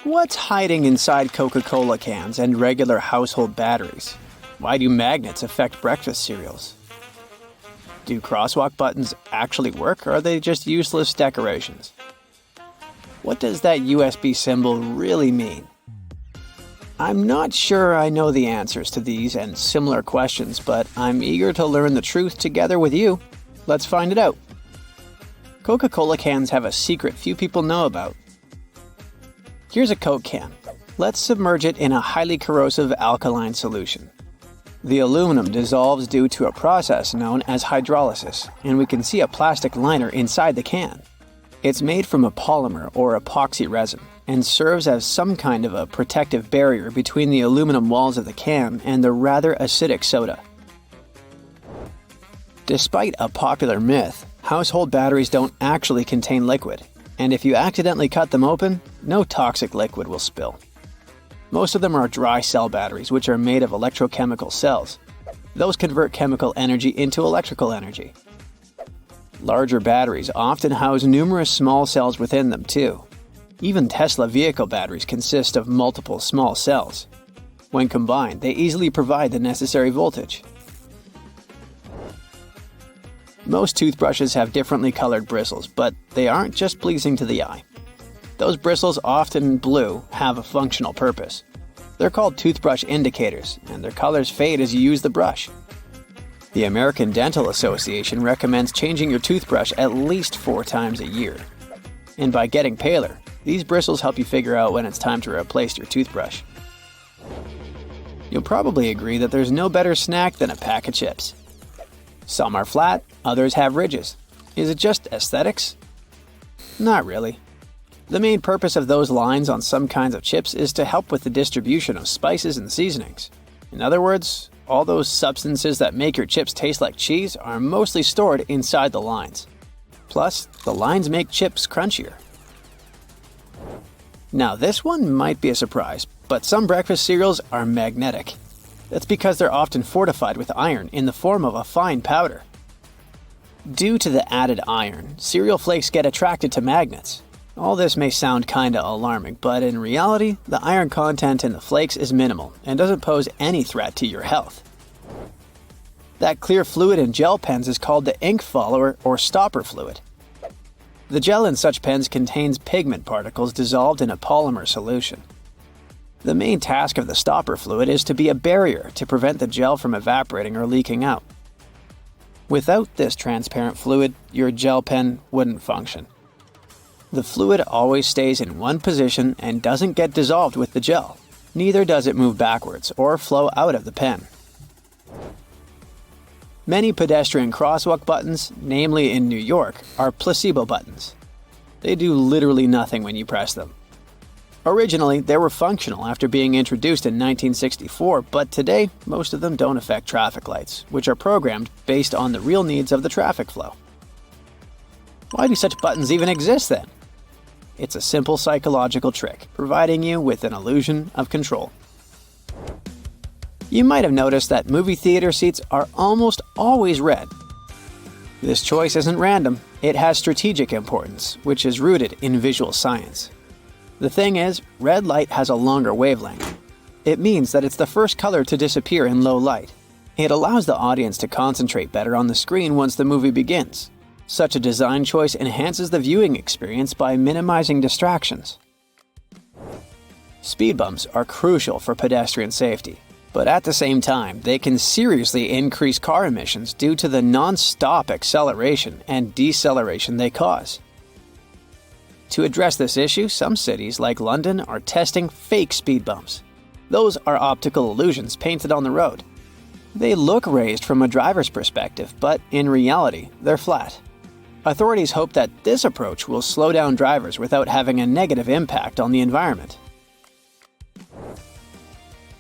What's hiding inside Coca-Cola cans and regular household batteries? Why do magnets affect breakfast cereals? Do crosswalk buttons actually work, or are they just useless decorations? What does that USB symbol really mean? I'm not sure I know the answers to these and similar questions, but I'm eager to learn the truth together with you. Let's find it out. Coca-Cola cans have a secret few people know about. Here's a Coke can. Let's submerge it in a highly corrosive alkaline solution. The aluminum dissolves due to a process known as hydrolysis, and we can see a plastic liner inside the can. It's made from a polymer or epoxy resin and serves as some kind of a protective barrier between the aluminum walls of the can and the rather acidic soda. Despite a popular myth, household batteries don't actually contain liquid, and if you accidentally cut them open, no toxic liquid will spill. Most of them are dry cell batteries, which are made of electrochemical cells. Those convert chemical energy into electrical energy. Larger batteries often house numerous small cells within them too. Even Tesla vehicle batteries consist of multiple small cells. When combined, they easily provide the necessary voltage. Most toothbrushes have differently colored bristles, but they aren't just pleasing to the eye. Those bristles, often blue, have a functional purpose. They're called toothbrush indicators, and their colors fade as you use the brush. The American Dental Association recommends changing your toothbrush at least 4 times a year. And by getting paler, these bristles help you figure out when it's time to replace your toothbrush. You'll probably agree that there's no better snack than a pack of chips. Some are flat, others have ridges. Is it just aesthetics? Not really. The main purpose of those lines on some kinds of chips is to help with the distribution of spices and seasonings. In other words, all those substances that make your chips taste like cheese are mostly stored inside the lines. Plus, the lines make chips crunchier. Now this one might be a surprise, but some breakfast cereals are magnetic. That's because they're often fortified with iron in the form of a fine powder. Due to the added iron, cereal flakes get attracted to magnets. All this may sound kinda alarming, but in reality, the iron content in the flakes is minimal and doesn't pose any threat to your health. That clear fluid in gel pens is called the ink follower or stopper fluid. The gel in such pens contains pigment particles dissolved in a polymer solution. The main task of the stopper fluid is to be a barrier to prevent the gel from evaporating or leaking out. Without this transparent fluid, your gel pen wouldn't function. The fluid always stays in one position and doesn't get dissolved with the gel. Neither does it move backwards or flow out of the pen. Many pedestrian crosswalk buttons, namely in New York, are placebo buttons. They do literally nothing when you press them. Originally, they were functional after being introduced in 1964, but today, most of them don't affect traffic lights, which are programmed based on the real needs of the traffic flow. Why do such buttons even exist then? It's a simple psychological trick, providing you with an illusion of control. You might have noticed that movie theater seats are almost always red. This choice isn't random, it has strategic importance, which is rooted in visual science. The thing is, red light has a longer wavelength. It means that it's the first color to disappear in low light. It allows the audience to concentrate better on the screen once the movie begins. Such a design choice enhances the viewing experience by minimizing distractions. Speed bumps are crucial for pedestrian safety, but at the same time, they can seriously increase car emissions due to the non-stop acceleration and deceleration they cause. To address this issue, some cities, like London, are testing fake speed bumps. Those are optical illusions painted on the road. They look raised from a driver's perspective, but in reality, they're flat. Authorities hope that this approach will slow down drivers without having a negative impact on the environment.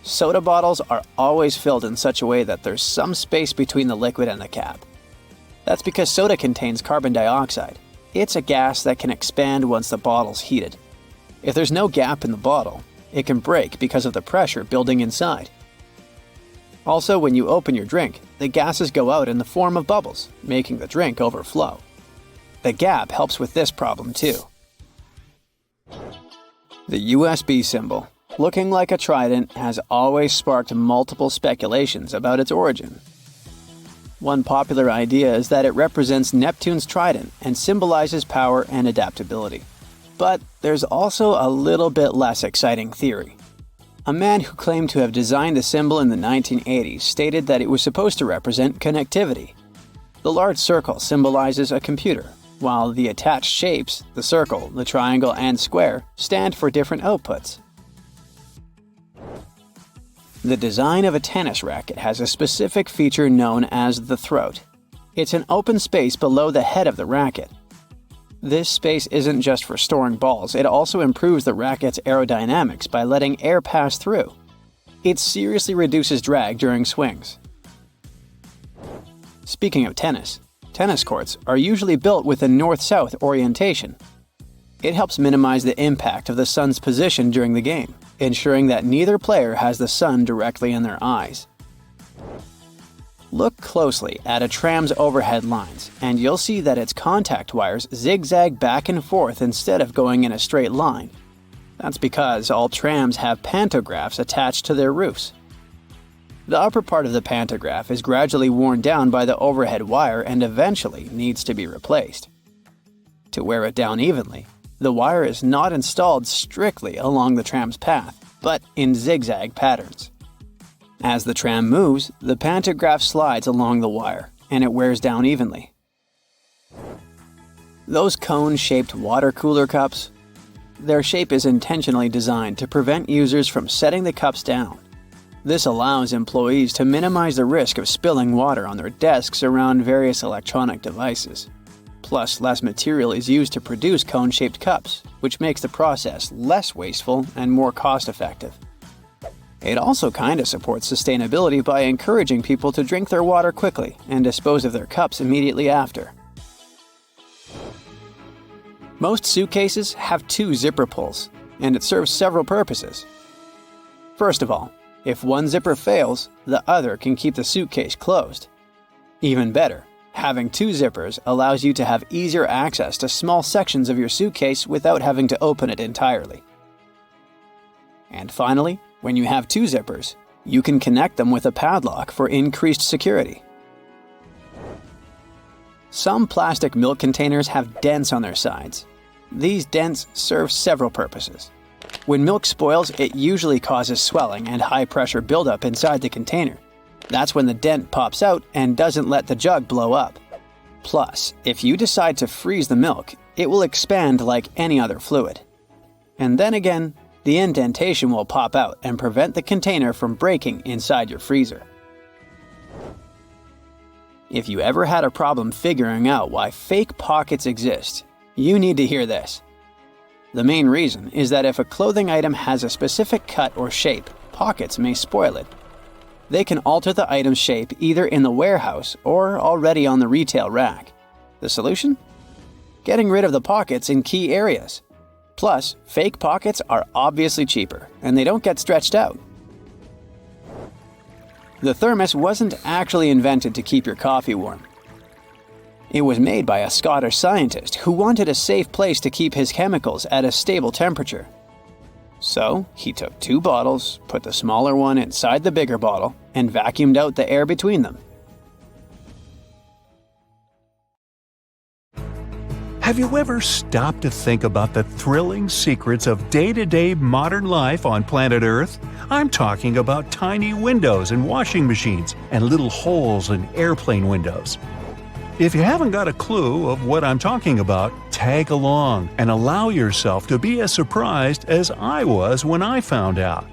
Soda bottles are always filled in such a way that there's some space between the liquid and the cap. That's because soda contains carbon dioxide. It's a gas that can expand once the bottle's heated. If there's no gap in the bottle, it can break because of the pressure building inside. Also, when you open your drink, the gases go out in the form of bubbles, making the drink overflow. The gap helps with this problem too. The USB symbol, looking like a trident, has always sparked multiple speculations about its origin. One popular idea is that it represents Neptune's trident and symbolizes power and adaptability. But there's also a little bit less exciting theory. A man who claimed to have designed the symbol in the 1980s stated that it was supposed to represent connectivity. The large circle symbolizes a computer, while the attached shapes, the circle, the triangle, and square, stand for different outputs. The design of a tennis racket has a specific feature known as the throat. It's an open space below the head of the racket. This space isn't just for storing balls, it also improves the racket's aerodynamics by letting air pass through. It seriously reduces drag during swings. Speaking of tennis courts are usually built with a north-south orientation. It helps minimize the impact of the sun's position during the game, ensuring that neither player has the sun directly in their eyes. Look closely at a tram's overhead lines, and you'll see that its contact wires zigzag back and forth instead of going in a straight line. That's because all trams have pantographs attached to their roofs. The upper part of the pantograph is gradually worn down by the overhead wire and eventually needs to be replaced. To wear it down evenly, the wire is not installed strictly along the tram's path, but in zigzag patterns. As the tram moves, the pantograph slides along the wire, and it wears down evenly. Those cone-shaped water cooler cups? Their shape is intentionally designed to prevent users from setting the cups down. This allows employees to minimize the risk of spilling water on their desks around various electronic devices. Plus, less material is used to produce cone-shaped cups, which makes the process less wasteful and more cost-effective. It also kinda supports sustainability by encouraging people to drink their water quickly and dispose of their cups immediately after. Most suitcases have 2 zipper pulls, and it serves several purposes. First of all, if one zipper fails, the other can keep the suitcase closed. Even better, having 2 zippers allows you to have easier access to small sections of your suitcase without having to open it entirely. And finally, when you have 2 zippers, you can connect them with a padlock for increased security. Some plastic milk containers have dents on their sides. These dents serve several purposes. When milk spoils, it usually causes swelling and high-pressure buildup inside the container. That's when the dent pops out and doesn't let the jug blow up. Plus, if you decide to freeze the milk, it will expand like any other fluid. And then again, the indentation will pop out and prevent the container from breaking inside your freezer. If you ever had a problem figuring out why fake pockets exist, you need to hear this. The main reason is that if a clothing item has a specific cut or shape, pockets may spoil it. They can alter the item's shape either in the warehouse or already on the retail rack. The solution? Getting rid of the pockets in key areas. Plus, fake pockets are obviously cheaper, and they don't get stretched out. The thermos wasn't actually invented to keep your coffee warm. It was made by a Scottish scientist who wanted a safe place to keep his chemicals at a stable temperature. So, he took 2 bottles, put the smaller one inside the bigger bottle, and vacuumed out the air between them. Have you ever stopped to think about the thrilling secrets of day-to-day modern life on planet Earth? I'm talking about tiny windows in washing machines and little holes in airplane windows. If you haven't got a clue of what I'm talking about, tag along and allow yourself to be as surprised as I was when I found out.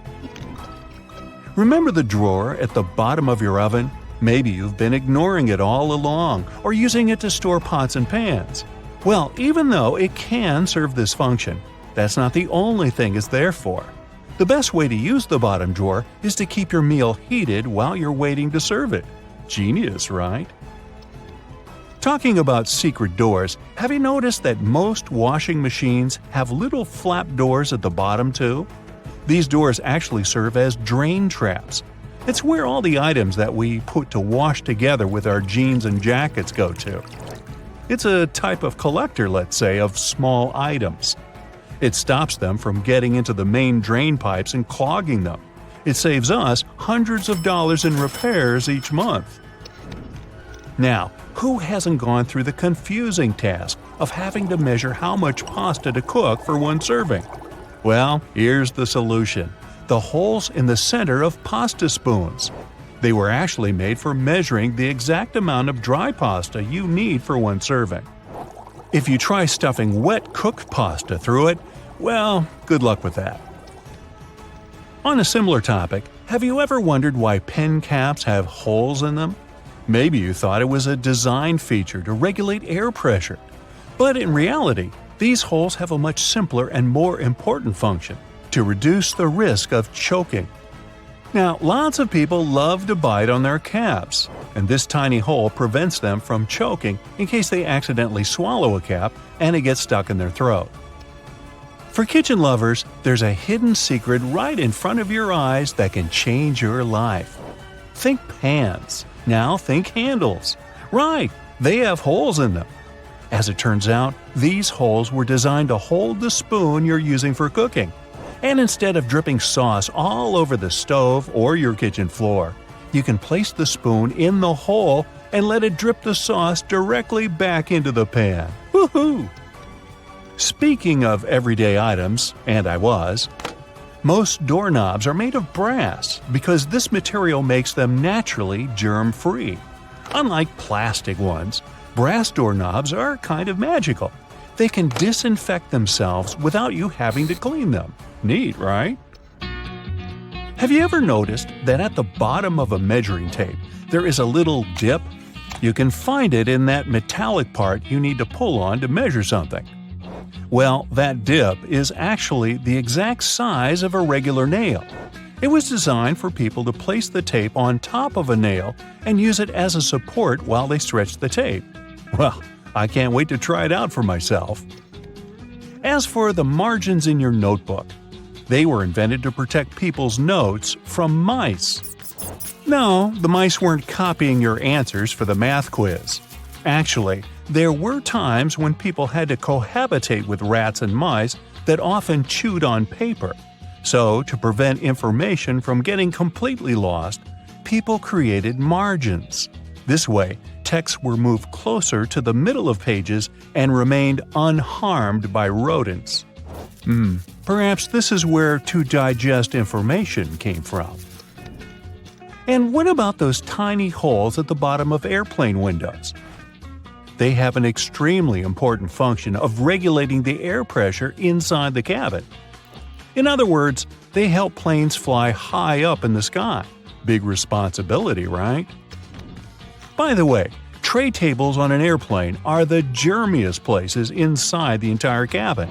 Remember the drawer at the bottom of your oven? Maybe you've been ignoring it all along or using it to store pots and pans. Well, even though it can serve this function, that's not the only thing it's there for. The best way to use the bottom drawer is to keep your meal heated while you're waiting to serve it. Genius, right? Talking about secret doors, have you noticed that most washing machines have little flap doors at the bottom too? These doors actually serve as drain traps. It's where all the items that we put to wash together with our jeans and jackets go to. It's a type of collector, let's say, of small items. It stops them from getting into the main drain pipes and clogging them. It saves us hundreds of dollars in repairs each month. Now, who hasn't gone through the confusing task of having to measure how much pasta to cook for one serving? Well, here's the solution: the holes in the center of pasta spoons. They were actually made for measuring the exact amount of dry pasta you need for one serving. If you try stuffing wet cooked pasta through it, well, good luck with that. On a similar topic, have you ever wondered why pen caps have holes in them? Maybe you thought it was a design feature to regulate air pressure. But in reality, these holes have a much simpler and more important function: to reduce the risk of choking. Now, lots of people love to bite on their caps, and this tiny hole prevents them from choking in case they accidentally swallow a cap and it gets stuck in their throat. For kitchen lovers, there's a hidden secret right in front of your eyes that can change your life. Think pans. Now think handles. Right, they have holes in them. As it turns out, these holes were designed to hold the spoon you're using for cooking. And instead of dripping sauce all over the stove or your kitchen floor, you can place the spoon in the hole and let it drip the sauce directly back into the pan. Woohoo! Speaking of everyday items, and most doorknobs are made of brass because this material makes them naturally germ-free. Unlike plastic ones, brass doorknobs are kind of magical. They can disinfect themselves without you having to clean them. Neat, right? Have you ever noticed that at the bottom of a measuring tape there is a little dip? You can find it in that metallic part you need to pull on to measure something. Well, that dip is actually the exact size of a regular nail. It was designed for people to place the tape on top of a nail and use it as a support while they stretch the tape. Well, I can't wait to try it out for myself. As for the margins in your notebook, they were invented to protect people's notes from mice. No, the mice weren't copying your answers for the math quiz. Actually, there were times when people had to cohabitate with rats and mice that often chewed on paper. So, to prevent information from getting completely lost, people created margins. This way, texts were moved closer to the middle of pages and remained unharmed by rodents. Perhaps this is where to digest information came from. And what about those tiny holes at the bottom of airplane windows? They have an extremely important function of regulating the air pressure inside the cabin. In other words, they help planes fly high up in the sky. Big responsibility, right? By the way, tray tables on an airplane are the germiest places inside the entire cabin.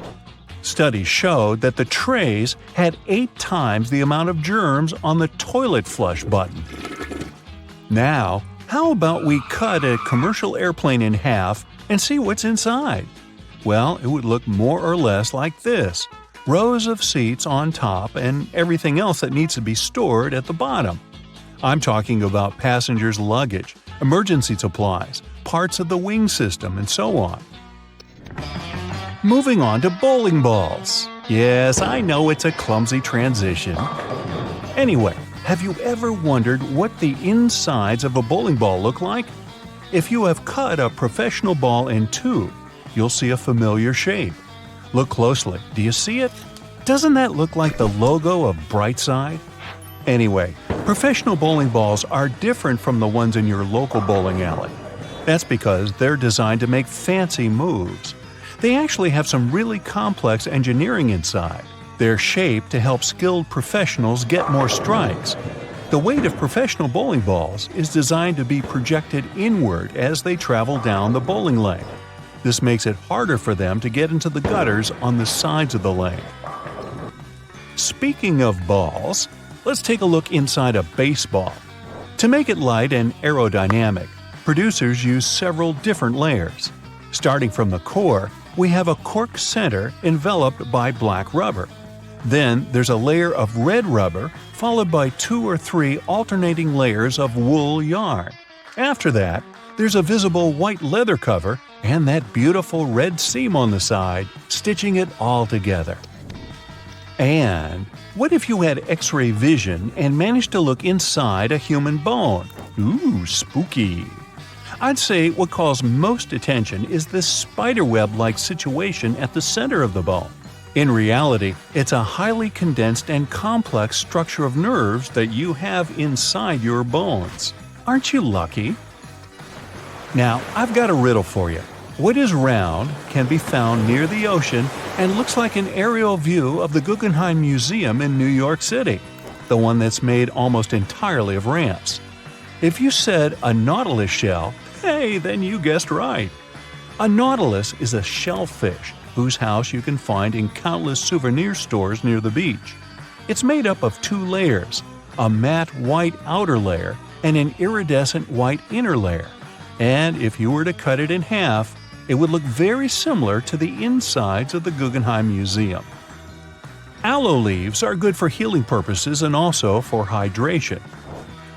Studies showed that the trays had 8 times the amount of germs on the toilet flush button. Now, how about we cut a commercial airplane in half and see what's inside? Well, it would look more or less like this: rows of seats on top and everything else that needs to be stored at the bottom. I'm talking about passengers' luggage, emergency supplies, parts of the wing system, and so on. Moving on to bowling balls. Yes, I know it's a clumsy transition. Anyway, have you ever wondered what the insides of a bowling ball look like? If you have cut a professional ball in two, you'll see a familiar shape. Look closely. Do you see it? Doesn't that look like the logo of Brightside? Anyway, professional bowling balls are different from the ones in your local bowling alley. That's because they're designed to make fancy moves. They actually have some really complex engineering inside. They're shaped to help skilled professionals get more strikes. The weight of professional bowling balls is designed to be projected inward as they travel down the bowling lane. This makes it harder for them to get into the gutters on the sides of the lane. Speaking of balls, let's take a look inside a baseball. To make it light and aerodynamic, producers use several different layers. Starting from the core, we have a cork center enveloped by black rubber. Then there's a layer of red rubber, followed by 2 or 3 alternating layers of wool yarn. After that, there's a visible white leather cover, and that beautiful red seam on the side, stitching it all together. And what if you had X-ray vision and managed to look inside a human bone? Ooh, spooky! I'd say what calls most attention is this spiderweb-like situation at the center of the bone. In reality, it's a highly condensed and complex structure of nerves that you have inside your bones. Aren't you lucky? Now, I've got a riddle for you. What is round, can be found near the ocean, and looks like an aerial view of the Guggenheim Museum in New York City, the one that's made almost entirely of ramps? If you said a nautilus shell, hey, then you guessed right. A nautilus is a shellfish whose house you can find in countless souvenir stores near the beach. It's made up of two layers, a matte white outer layer and an iridescent white inner layer. And if you were to cut it in half, it would look very similar to the insides of the Guggenheim Museum. Aloe leaves are good for healing purposes and also for hydration.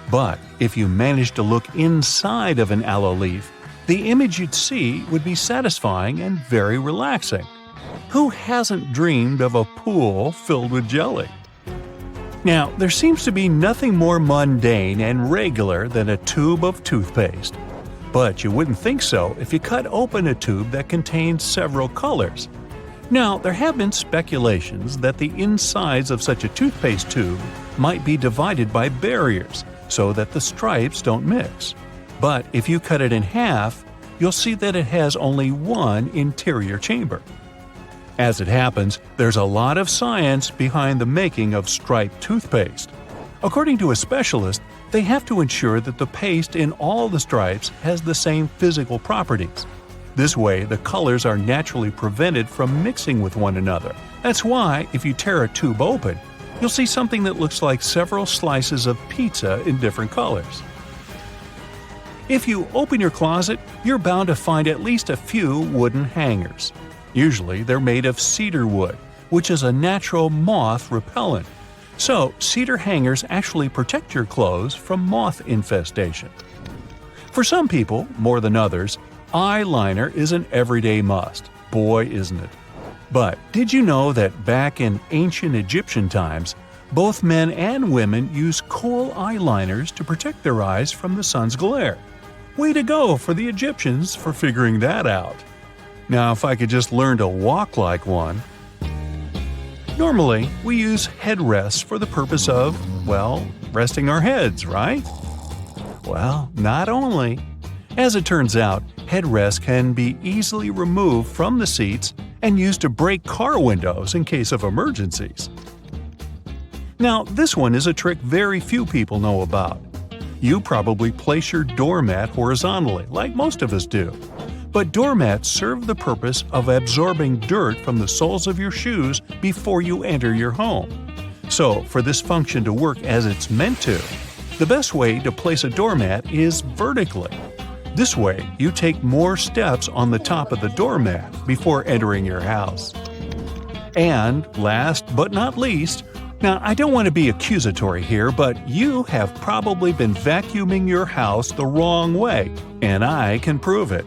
But if you managed to look inside of an aloe leaf, the image you'd see would be satisfying and very relaxing. Who hasn't dreamed of a pool filled with jelly? Now, there seems to be nothing more mundane and regular than a tube of toothpaste. But you wouldn't think so if you cut open a tube that contains several colors. Now, there have been speculations that the insides of such a toothpaste tube might be divided by barriers so that the stripes don't mix. But if you cut it in half, you'll see that it has only one interior chamber. As it happens, there's a lot of science behind the making of striped toothpaste. According to a specialist, they have to ensure that the paste in all the stripes has the same physical properties. This way, the colors are naturally prevented from mixing with one another. That's why, if you tear a tube open, you'll see something that looks like several slices of pizza in different colors. If you open your closet, you're bound to find at least a few wooden hangers. Usually, they're made of cedar wood, which is a natural moth repellent. So, cedar hangers actually protect your clothes from moth infestation. For some people, more than others, eyeliner is an everyday must. Boy, isn't it. But did you know that back in ancient Egyptian times, both men and women used kohl eyeliners to protect their eyes from the sun's glare? Way to go for the Egyptians for figuring that out. Now, if I could just learn to walk like one. Normally, we use headrests for the purpose of, well, resting our heads, right? Well, not only. As it turns out, headrests can be easily removed from the seats and used to break car windows in case of emergencies. Now, this one is a trick very few people know about. You probably place your doormat horizontally, like most of us do. But doormats serve the purpose of absorbing dirt from the soles of your shoes before you enter your home. So, for this function to work as it's meant to, the best way to place a doormat is vertically. This way, you take more steps on the top of the doormat before entering your house. And last but not least, now I don't want to be accusatory here, but you have probably been vacuuming your house the wrong way, and I can prove it.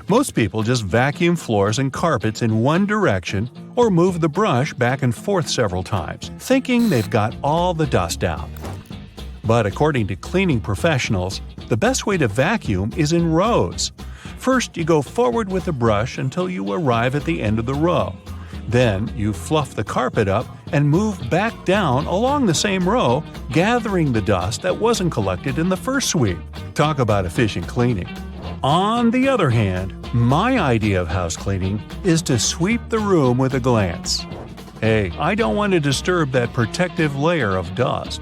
Most people just vacuum floors and carpets in one direction or move the brush back and forth several times, thinking they've got all the dust out. But according to cleaning professionals, the best way to vacuum is in rows. First, you go forward with the brush until you arrive at the end of the row. Then, you fluff the carpet up and move back down along the same row, gathering the dust that wasn't collected in the first sweep. Talk about efficient cleaning. On the other hand, my idea of house cleaning is to sweep the room with a glance. Hey, I don't want to disturb that protective layer of dust.